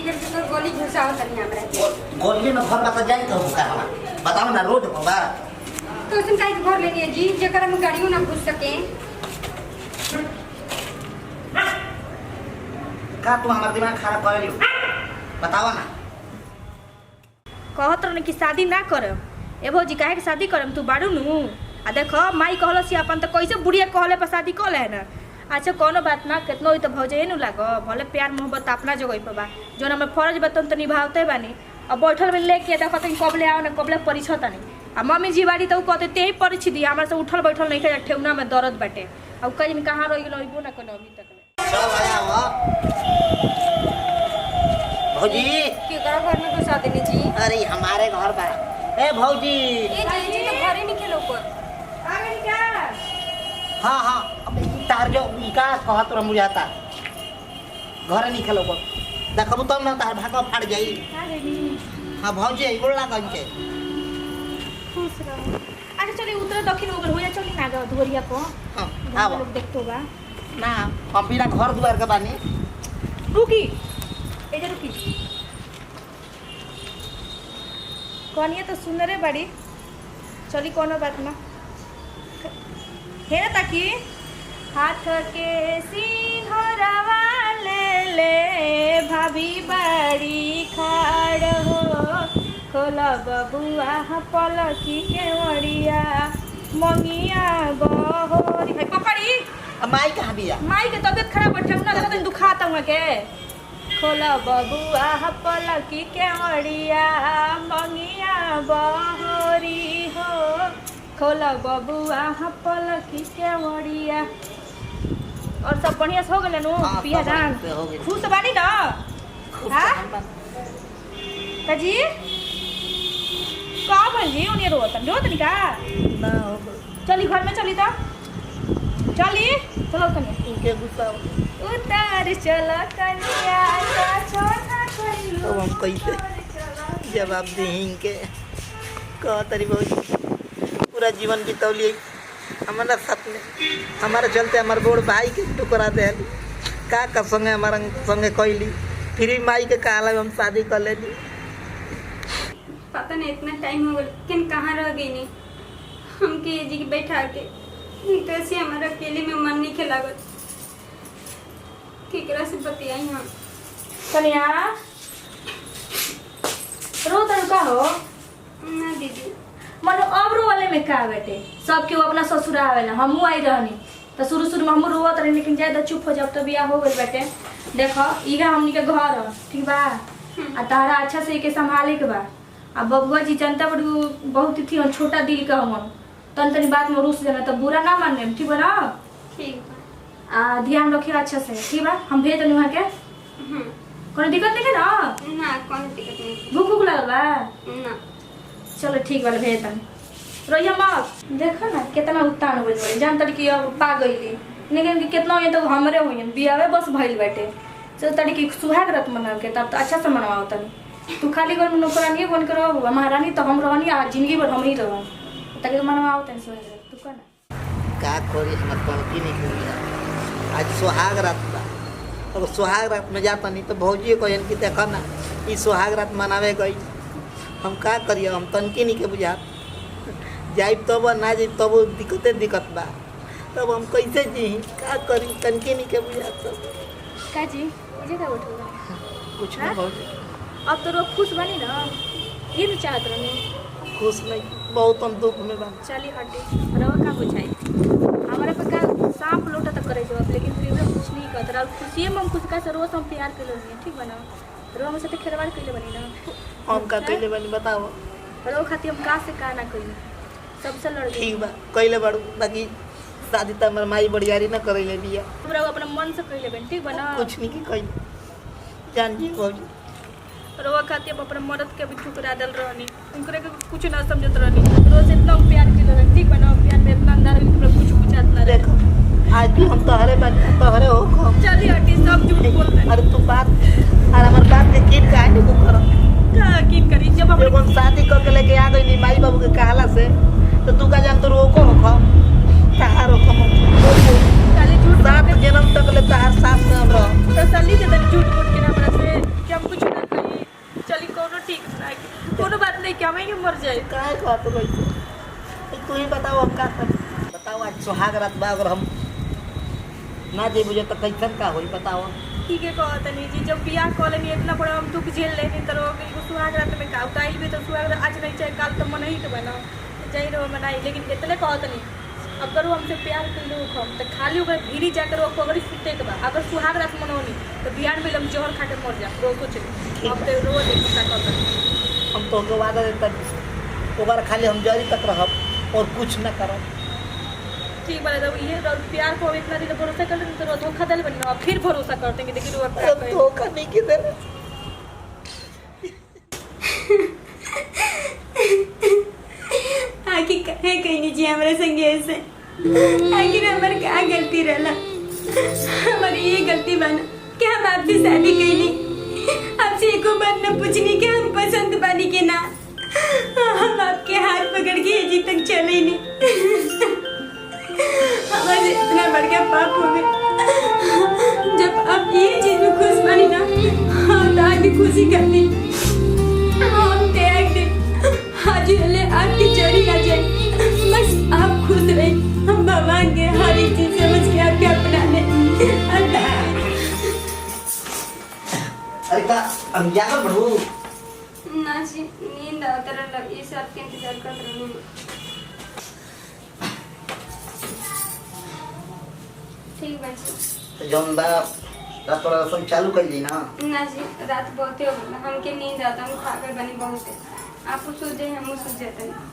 फिर से तो गोली घुसाओ तनी हमरा के गोली में घर बता जाए तो का बताओ ना रोड पर बा तो उसने काहे घर लेनी है जी जेकर हम गाड़ियों ना घुस सके का तू हमार दिमाग खराब कर लियो बताओ ना कहत रहने कि शादी ना करम ए भौजी काहे के शादी करम तू बाड़ू नु आ देखो माई कहल सी अपन तो कैसे बुढ़िया कहले पर शादी कर ले ना अच्छा कोनो बात ना कितनो ही तो भौजे नु लाग भले प्यार मोहब्बत अपना जगह पे बा जोन हमें फर्ज बतन तो निभावते बानी अब बैठल में लेके देखो तो कबले आओ ना कबले परिछत नहीं आ मम्मी जी बाड़ी तो कहते ते ही परिछ दी हमरा से उठल बैठल नहीं के ठेउना में दर्द बाटे अब कहीं कहां रह गेलो इबो ना कोनो अभी तक सब आया हुआ भौजी के घर में घुसा देनी जी अरे हमारे घर बा ए भौजी ए जी तो घरे नहीं खेलो ऊपर आ गई क्या हाँ हाँ अब तार जो इका कहत रह मुझाता घर नहीं खेलो को देखबू तब ना तार भागा फाड़ जाई आ गई हाँ भौजी बोल ना कहीं के खुश रहो अच्छा चलिए उतर दक्षिण हो गया चली ना गाँव धोरिया को हाँ गाँव लोग देखतो बा ना हम बिना घर दुआर के बानी रुकी इधर रुकी कौन ये तो सुंदर है बड़ी चली कोनो बात ना है ना ताकि हाथ के सिंहरवा ले ले भाभी बड़ी खाड़ हो खोला बबुआ पलकी के वड़िया मंगिया बहोरी भाई पकड़ी अब माई कहाँ बिया माई के तबियत खराब बैठे ना तो दुखाता हुआ के खोला बबुआ पलकी के वड़िया मंगिया बहोरी हो खोला बबुआ पलकी के वड़िया और सब बढ़िया से हो गए नु हाँ, पिया सब जान बढ़िया से हो गइल। खुश बानी ना खुश हाँ? रहन बा। काजी का भंजी उन्हें रोतन का ना हो गइल। चली घर में चली तो चली चलो कन्या इनके गुस्सा उतार चलो कन्या का छोना कइलो तो हम कैसे जवाब दें इनके कह तरी बहुत पूरा जीवन बितौली हमारा साथ में हमारे चलते हमारे बड़ भाई के टुकड़ा दे का संगे हमारा संगे कैली फिर भी माई के कहला हम शादी कर लेनी पता नहीं इतना टाइम हो गया लेकिन कहाँ रह गई नहीं हमके जी के बैठा के कैसे हमारा अकेले में मन नहीं खेलागत केकरा से बतियाई हम कन्या रोतन का हो ना दीदी मनो अब रोवाले में का बेटे सब केहू अपना ससुर आवेला हमहू आई रहनी तो शुरू में हमहू रोवत रही लेकिन ज्यादा चुप हो जाब तो बियाह हो गइल बेटे देखो इहा हमनी के घर ह ठीक बा आ तारा अच्छा से के संभाले के बा आ बबुआ जी जनता बड़ी बहुत थी छोटा दिल का हमन तनी बात में रुस जाना तो बुरा ना मानने ठीक बा ना ठीक बा आ ध्यान रखियो अच्छा से ठीक बा हम भेज दनी वहां के कोनो दिक्कत नहीं है ना ना कौन टिकट नहीं भूख भूख लगल बा ना चलो ठीक वाले भेज दन रोइया मत देखो ना कितना उत्तान हो गइल जान तड़ी कि अब पा गइली लेकिन कितना ये तो हमरे होयन बियावे बस भइल बैठे चल तड़ी कि सुहाग रात मनाओ के तब तो अच्छा से मनाओ तनी तू खाली घर में नौकरानी बन कर रहो महारानी तो हम रहनी आ जिंदगी भर हम ही रहो तके मनाओ तनी सुहाग रात तू कहना का करी हमर पड़ती नहीं करी आज सुहाग रात बा अगर सुहाग रात में जाता नहीं तो भौजी कहन कि देखा ना ई सुहाग रात मनावे गई हम का करिए हम तनकी नहीं के बुझात जाइब तब ना जाइब तब दिक्कत बा तब हम कैसे जी का करी तनकी नहीं के बुझात सब काजी ये का उठो कुछ नहीं भौजी अब तो रोज खुश बनी ना ये तो चाहत रहनी खुश नहीं बहुत हम दुख में बा चली हटी रवा का बुझाई हमारे पे का सांप लोटा तक करे जो लेकिन फिर भी कुछ नहीं कहत रहा खुशी में हम खुश का से रोज हम प्यार कर लेनी ठीक बना रो हम साथे खेलवाड़ कइले बनी ना हम का कैले बनी बताओ रो खाती हम का से का ना कइले सबसे लड़ गई ठीक बा कैले बाड़ू बाकी शादी तो हमार माई बड़ियारी ना करैले बिया हमरा अपना मन से कइले बनी ठीक बना कुछ नहीं की कही जान जी भौजी रोवा खाती हम अपने मर्द के भी ठुकरा दल रहनी उनकरे के कुछ ना समझत रहनी रोज इतना प्यार के रहनी ठीक बना प्यार में इतना अंदर तुमरा कुछ बुझात ना रहे देखो आज भी हम तोहरे बन तोहरे हो हम चली हटी सब झूठ बोल रहे अरे तू बात और हमार बात के किन काहे नहीं तू कर का किन करी जब हम जब हम शादी करके लेके आ गई नी माई बाबू के कहला से तो तू का जान तो रोको हो कहाँ रोको हम खाली झूठ सात जन्म तक ले तहार साथ में हम रह तसल्ली के तनी झूठ बोल के ना हमरा से कि हम कुछ ना मर जाए। काय कहत कैसे तू ही बताओ हम का कर बताओ आज सुहाग रात बा अगर हम ना जे बुझे तो कैसन का होई बताओ ठीक है कहत नहीं जी जब बियाह कॉल लेनी इतना बड़ा हम दुख झेल लेनी तो एगो सुहाग रात में का उताइल भी तो सुहाग रात आज नहीं चाहे काल तो मन ही के बना जाई रहो मनाई लेकिन इतने कहत नहीं अगर वो हमसे प्यार कर लो हम तो खाली ओकर भीरी जाकर वो पगड़ी फूटे के बाद अगर सुहाग रात मनोनी तो बियाह में हम जहर खा के मर जा रो कुछ नहीं अब तो रो देख का कहत हम तो के वादा देता ओकर खाली हम जरी तक रहब और कुछ न करब ठीक बोले तो ये प्यार को इतना दिन भरोसा कर लेते तो धोखा दे बन फिर भरोसा करते हैं कि देखिए वो क्या कहे धोखा नहीं के दे आखिर कहे कहीं जी हमारे संगे ऐसे आखिर हमारे क्या गलती रहला हमारी ये गलती बना कि हम आपसे शादी कैली आपसे एको बात न पूछनी कि हम पसंद बानी के ना हम आपके हाथ पकड़ के अजी तक चले नहीं हमारे इतना बड़का पाप हो गया जब आप ये चीज में खुश बनी ना हम तो आगे खुशी करती हम त्याग दे आज ले आपकी चोरी ना जाए बस आप खुश रहे हम भगवान के हर एक चीज समझ के आपके अपना ले अरे का हम जाकर बढ़ू ना जी नींद आता रहा ये सब के इंतजार कर रही हूँ ठीक है जी जौन बा रात थोड़ा रसोई चालू कर दी ना जी रात बहुत हो गई हमके नींद आता हम खा कर बनी बहुत है आप सो जाए हम सो जाते हैं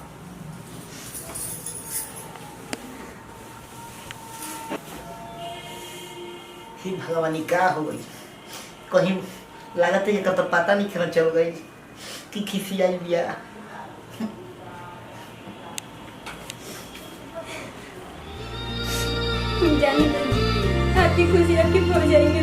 ही भगवानी का हो गई कहीं लागत है तो पता नहीं खेला चल गई कि खिसी आई बिया जाने दीजिए आपकी खुशी आपकी हो जाएंगे